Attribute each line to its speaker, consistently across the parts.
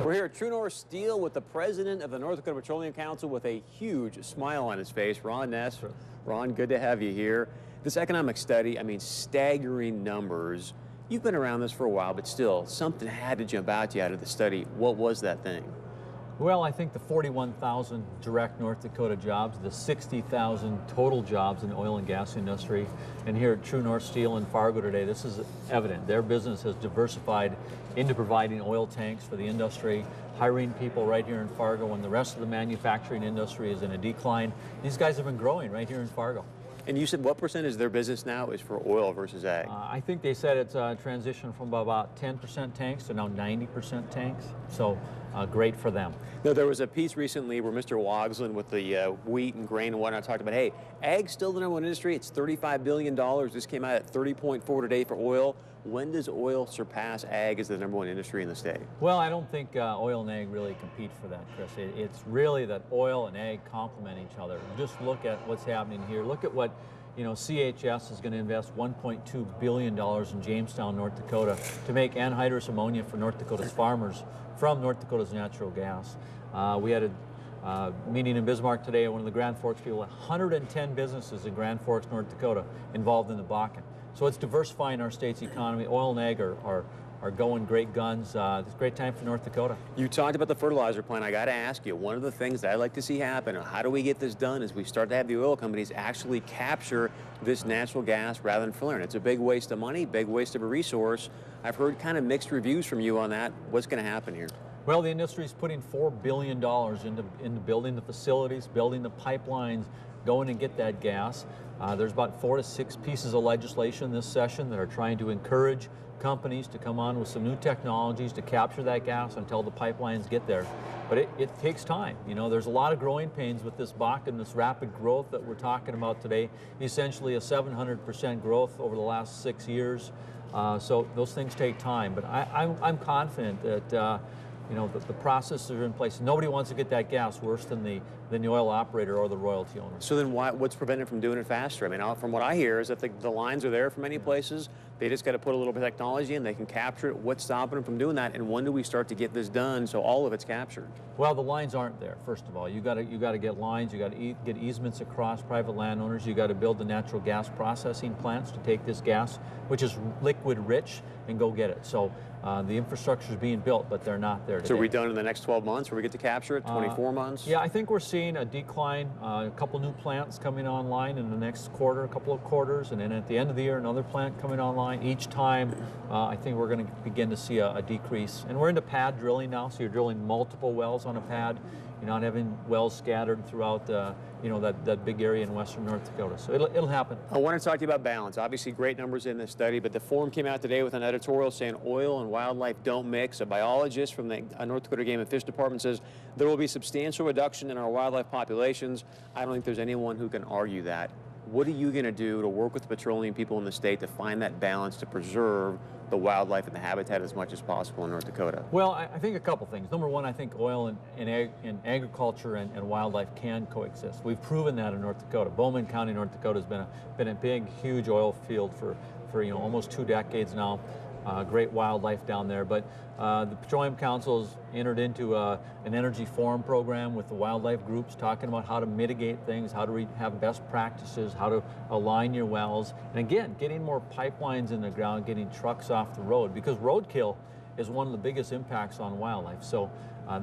Speaker 1: We're here at True North Steel with the president of the North Dakota Petroleum Council with a huge smile on his face, Ron Ness. Ron, good to have you here. This economic study, I mean, staggering numbers. You've been around this for a while, but still, something had to jump out to you out of the study. What was that thing?
Speaker 2: Well, I think the 41,000 direct North Dakota jobs, the 60,000 total jobs in the oil and gas industry, and here at True North Steel in Fargo today, this is evident. Their business has diversified into providing oil tanks for the industry, hiring people right here in Fargo when the rest of the manufacturing industry is in a decline. These guys have been growing right here in Fargo.
Speaker 1: And you said what percentage of their business now is for oil versus ag?
Speaker 2: I think they said it's a transition from about 10% tanks to now 90% tanks. So great for them.
Speaker 1: Now, there was a piece recently where Mr. Wogslin with the wheat and grain and whatnot talked about, hey, ag's still the number one industry. It's $35 billion. This came out at 30.4 today for oil. When does oil surpass ag as the number one industry in the state?
Speaker 2: Well, I don't think oil and ag really compete for that, Chris. It's really that oil and ag complement each other. Just look at what's happening here. Look at what, CHS is going to invest $1.2 billion in Jamestown, North Dakota to make anhydrous ammonia for North Dakota's farmers from North Dakota's natural gas. We had a meeting in Bismarck today, one of the Grand Forks people, 110 businesses in Grand Forks, North Dakota involved in the Bakken. So it's diversifying our state's economy. Oil and ag are going great guns. It's a great time for North Dakota.
Speaker 1: You talked about the fertilizer plant. I got to ask you, one of the things that I'd like to see happen, how do we get this done, is we start to have the oil companies actually capture this natural gas rather than flaring. It's a big waste of money, big waste of a resource. I've heard kind of mixed reviews from you on that. What's going to happen here?
Speaker 2: Well, the industry is putting $4 billion into building the facilities, building the pipelines, going and get that gas. There's about 4 to 6 pieces of legislation this session that are trying to encourage companies to come on with some new technologies to capture that gas until the pipelines get there. But it takes time. There's a lot of growing pains with this Bakken, this rapid growth that we're talking about today, essentially a 700% growth over the last 6 years. So those things take time. But I'm confident that the processes are in place. Nobody wants to get that gas worse than the oil operator or the royalty owner.
Speaker 1: So then what's preventing from doing it faster? I mean, from what I hear is that the lines are there for many places. They just got to put a little bit of technology in. They can capture it. What's stopping them from doing that? And when do we start to get this done so all of it's captured?
Speaker 2: Well, the lines aren't there, first of all. You got to get lines. You got to get easements across private landowners. You got to build the natural gas processing plants to take this gas, which is liquid rich, and go get it. So the infrastructure is being built, but they're not there today.
Speaker 1: So are we done in the next 12 months where we get to capture it, 24 months?
Speaker 2: Yeah, I think we're seeing a decline, a couple new plants coming online in the next quarter, a couple of quarters, and then at the end of the year, another plant coming online. Each time, I think we're going to begin to see a decrease. And we're into pad drilling now, so you're drilling multiple wells on a pad. You're not having wells scattered throughout that big area in western North Dakota. So it'll happen.
Speaker 1: I want to talk to you about balance. Obviously, great numbers in this study, but the Forum came out today with an editorial saying oil and wildlife don't mix. A biologist from the North Dakota Game and Fish Department says there will be substantial reduction in our wildlife populations. I don't think there's anyone who can argue that. What are you going to do to work with the petroleum people in the state to find that balance to preserve the wildlife and the habitat as much as possible in North Dakota?
Speaker 2: Well, I think a couple things. Number one, I think oil and agriculture and wildlife can coexist. We've proven that in North Dakota. Bowman County, North Dakota has been a big, huge oil field for almost 2 decades now. Great wildlife down there, but the Petroleum Council has entered into an energy forum program with the wildlife groups talking about how to mitigate things, how to have best practices, how to align your wells, and again, getting more pipelines in the ground, getting trucks off the road, because roadkill is one of the biggest impacts on wildlife. So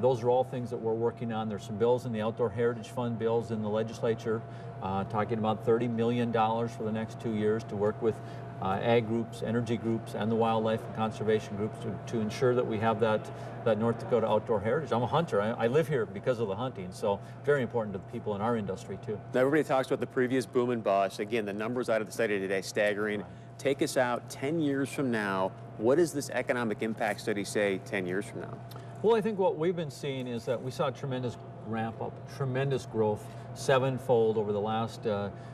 Speaker 2: those are all things that we're working on. There's some bills in the Outdoor Heritage Fund bills in the legislature talking about $30 million for the next 2 years to work with ag groups, energy groups, and the wildlife and conservation groups to ensure that we have that North Dakota outdoor heritage. I'm a hunter. I live here because of the hunting, so very important to the people in our industry too.
Speaker 1: Now everybody talks about the previous boom and bust. Again, the numbers out of the study today staggering. Right. Take us out 10 years from now. What does this economic impact study say 10 years from now?
Speaker 2: Well, I think what we've been seeing is that we saw a tremendous ramp up, tremendous growth sevenfold over the last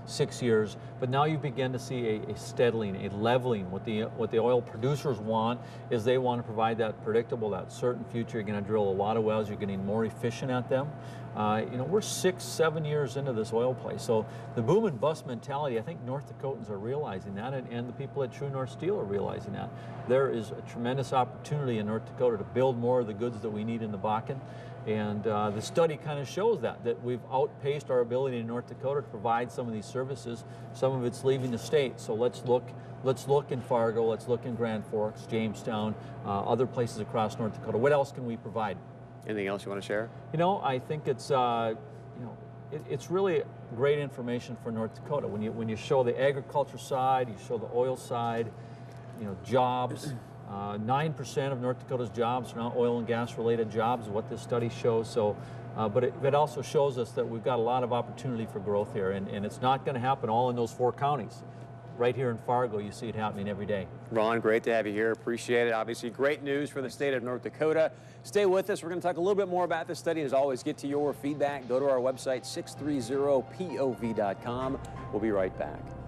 Speaker 2: 6 years. But now you begin to see a steadying, a leveling. What the oil producers want is they want to provide that predictable, that certain future. You're going to drill a lot of wells. You're getting more efficient at them. You know, we're 6, 7 years into this oil play. So the boom and bust mentality, I think North Dakotans are realizing that, and the people at True North Steel are realizing that. There is a tremendous opportunity in North Dakota to build more of the goods that we need in the Bakken. And the study kind of shows that we've outpaced our ability in North Dakota to provide some of these services. Some of it's leaving the state. So let's look in Fargo, let's look in Grand Forks, Jamestown, other places across North Dakota. What else can we provide?
Speaker 1: Anything else you want to share?
Speaker 2: You know, I think it's you know, it's really great information for North Dakota when you show the agriculture side, you show the oil side, you know, jobs. 9% of North Dakota's jobs are now oil and gas related jobs, what this study shows. So, but it also shows us that we've got a lot of opportunity for growth here, and it's not going to happen all in those 4 counties. Right here in Fargo, you see it happening every day.
Speaker 1: Ron, great to have you here. Appreciate it. Obviously, great news for the state of North Dakota. Stay with us. We're going to talk a little bit more about this study. As always, get to your feedback. Go to our website, 630pov.com. We'll be right back.